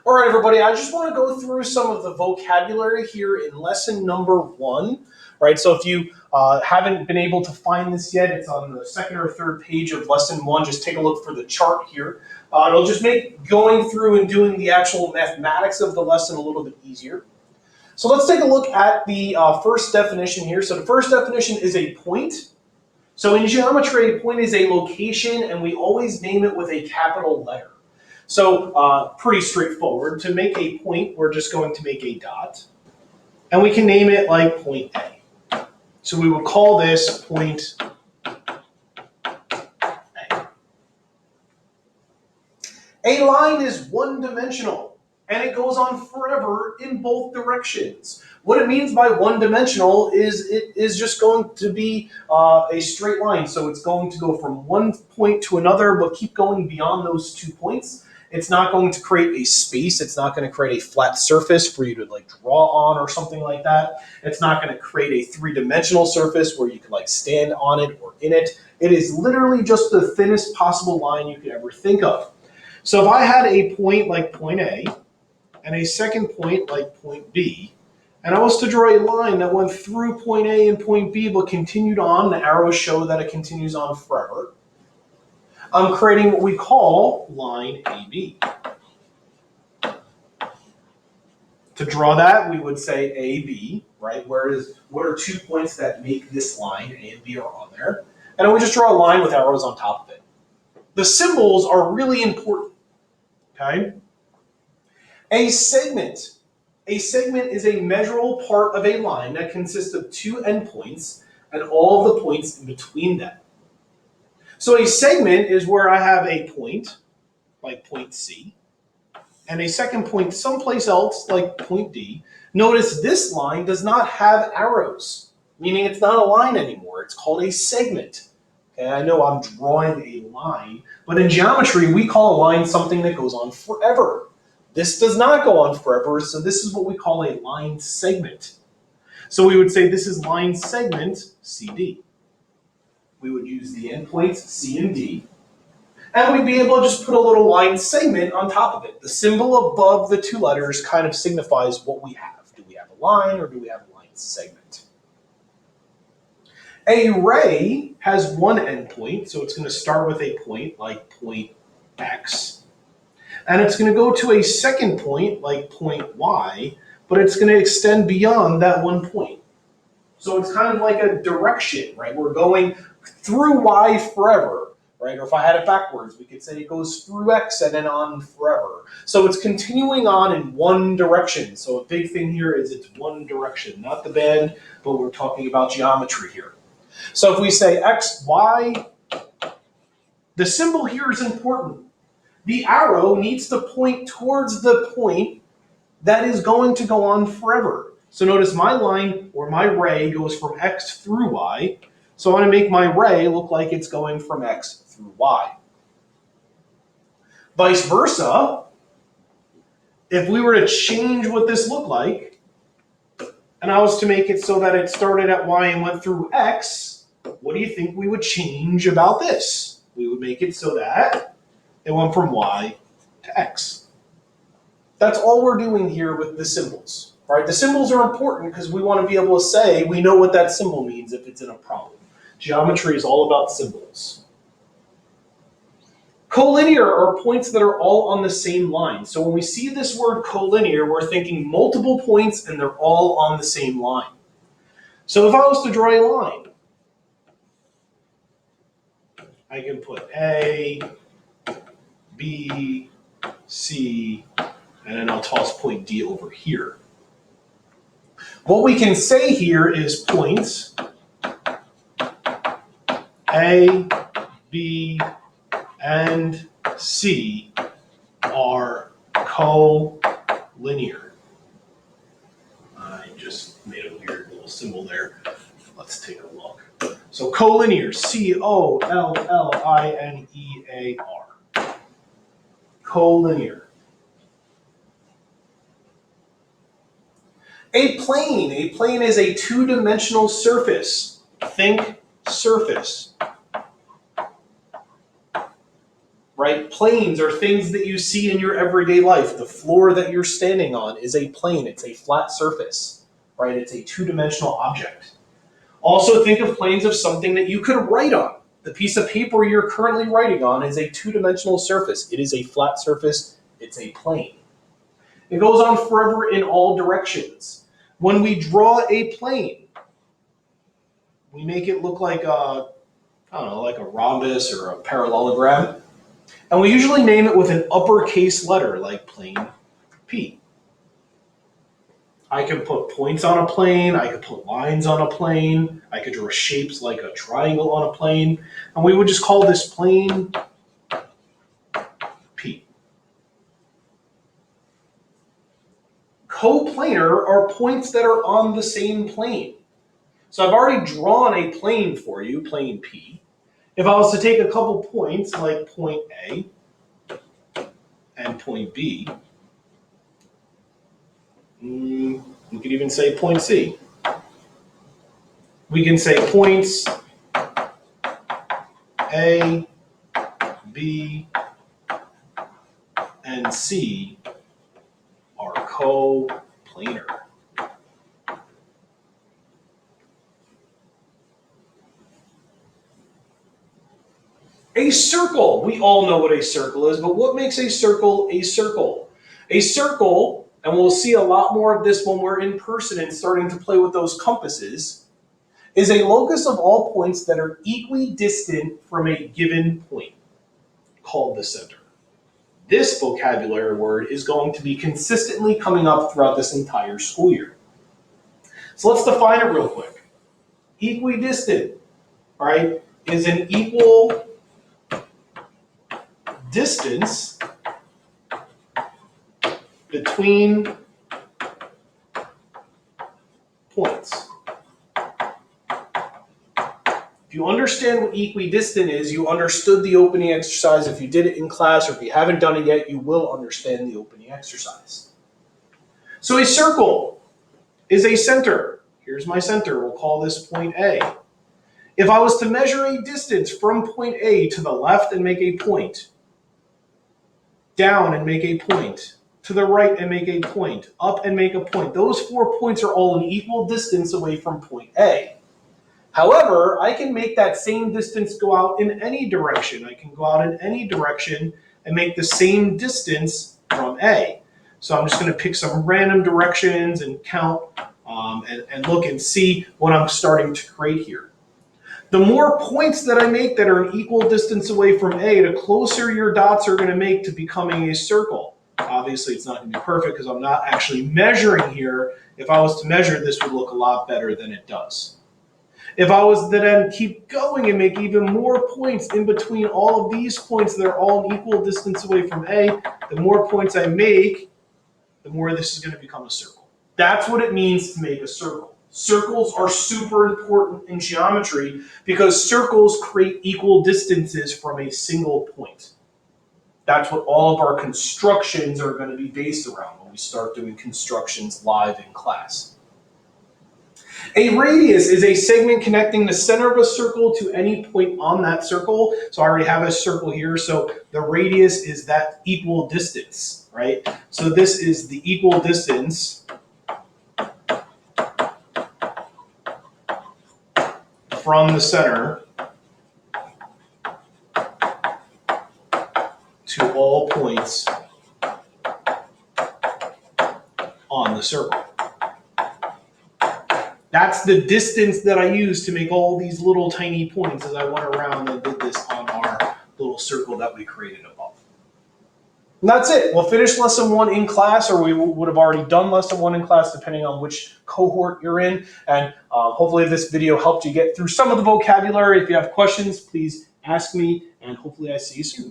All right, everybody, I just want to go through some of the vocabulary here in lesson number 1, right? So if you haven't been able to find this yet, it's on the second or third page of lesson 1. Just take a look for the chart here. It'll just make going through and doing the actual mathematics of the lesson a little bit easier. So let's take a look at the first definition here. So the first definition is a point. So in geometry, a point is a location, and we always name it with a capital letter. So pretty straightforward. To make a point, we're just going to make a dot. And we can name it like point A. So we would call this point A. A line is one-dimensional, and it goes on forever in both directions. What it means by one-dimensional is it is just going to be a straight line. So it's going to go from one point to another, but keep going beyond those 2 points. It's not going to create a space. It's not going to create a flat surface for you to like draw on or something like that. It's not going to create a three-dimensional surface where you can like stand on it or in it. It is literally just the thinnest possible line you could ever think of. So if I had a point like point A and a second point like point B, and I was to draw a line that went through point A and point B but continued on, the arrows show that it continues on forever, I'm creating what we call line AB. To draw that, we would say AB, right? Whereas, what are 2 points that make this line? A and B are on there. And then we just draw a line with arrows on top of it. The symbols are really important, okay? A segment. A segment is a measurable part of a line that consists of 2 endpoints and all the points in between them. So a segment is where I have a point, like point C, and a second point someplace else, like point D. Notice this line does not have arrows, meaning it's not a line anymore. It's called a segment. Okay, I know I'm drawing a line, but in geometry, we call a line something that goes on forever. This does not go on forever, so this is what we call a line segment. So we would say this is line segment CD. We would use the endpoints C and D, and we'd be able to just put a little line segment on top of it. The symbol above the 2 letters kind of signifies what we have. Do we have a line or do we have a line segment? A ray has one endpoint, so it's going to start with a point like point X, and it's going to go to a second point like point Y, but it's going to extend beyond that one point. So it's kind of like a direction, right? We're going through Y forever, right? Or if I had it backwards, we could say it goes through X and then on forever. So it's continuing on in one direction. So a big thing here is it's one direction, not the bend, but we're talking about geometry here. So if we say X, Y, the symbol here is important. The arrow needs to point towards the point that is going to go on forever. So notice my line or my ray goes from X through Y. So I want to make my ray look like it's going from X through Y. Vice versa, if we were to change what this looked like, and I was to make it so that it started at Y and went through X, what do you think we would change about this? We would make it so that it went from Y to X. That's all we're doing here with the symbols. Right? The symbols are important because we want to be able to say we know what that symbol means if it's in a problem. Geometry is all about symbols. Collinear are points that are all on the same line. So when we see this word collinear, we're thinking multiple points and they're all on the same line. So if I was to draw a line, I can put A, B, C, and then I'll toss point D over here. What we can say here is points A, B, and C are collinear. I just made a weird little symbol there. Let's take a look. So collinear, C-O-L-L-I-N-E-A-R. Collinear. A plane is a 2-dimensional surface. Think surface. right? right? Planes are things that you see in your everyday life. The floor that you're standing on is a plane. It's a flat surface, right? It's a two-dimensional object. Also think of planes of something that you could write on. The piece of paper you're currently writing on is a two-dimensional surface. It is a flat surface. It's a plane. It goes on forever in all directions. When we draw a plane, we make it look like a, I don't know, like a rhombus or a parallelogram. And we usually name it with an uppercase letter, like plane P. I can put points on a plane, I could put lines on a plane, I could draw shapes like a triangle on a plane, and we would just call this plane P. Coplanar are points that are on the same plane. So I've already drawn a plane for you, plane P. If I was to take a couple points, like point A and point B, we could even say point C. We can say points A, B, and C are coplanar. A circle. We all know what a circle is, but what makes a circle a circle? A circle, and we'll see a lot more of this when we're in person and starting to play with those compasses, is a locus of all points that are equidistant from a given point, called the center. This vocabulary word is going to be consistently coming up throughout this entire school year. So let's define it real quick. Equidistant, right, is an equal distance between points. If you understand what equidistant is, you understood the opening exercise. If you did it in class, or if you haven't done it yet, you will understand the opening exercise. So a circle is a center. Here's my center. We'll call this point A. If I was to measure a distance from point A to the left and make a point, down and make a point, to the right and make a point, up and make a point, those 4 points are all an equal distance away from point A. However, I can make that same distance go out in any direction. I can go out in any direction and make the same distance from A. So I'm just going to pick some random directions and count and look and see what I'm starting to create here. The more points that I make that are an equal distance away from A, the closer your dots are going to make to becoming a circle. Obviously, it's not going to be perfect because I'm not actually measuring here. If I was to measure, this would look a lot better than it does. If I was to then keep going and make even more points in between all of these points that are all an equal distance away from A, the more points I make, the more this is going to become a circle. That's what it means to make a circle. Circles are super important in geometry because circles create equal distances from a single point. That's what all of our constructions are going to be based around when we start doing constructions live in class. A radius is a segment connecting the center of a circle to any point on that circle. So I already have a circle here. So the radius is that equal distance, right? So this is the equal distance from the center to all points on the circle. That's the distance that I used to make all these little tiny points as I went around and did this on our little circle that we created above. And that's it. We'll finish lesson 1 in class, or we would have already done lesson 1 in class depending on which cohort you're in. And hopefully this video helped you get through some of the vocabulary. If you have questions, please ask me, and hopefully I see you soon.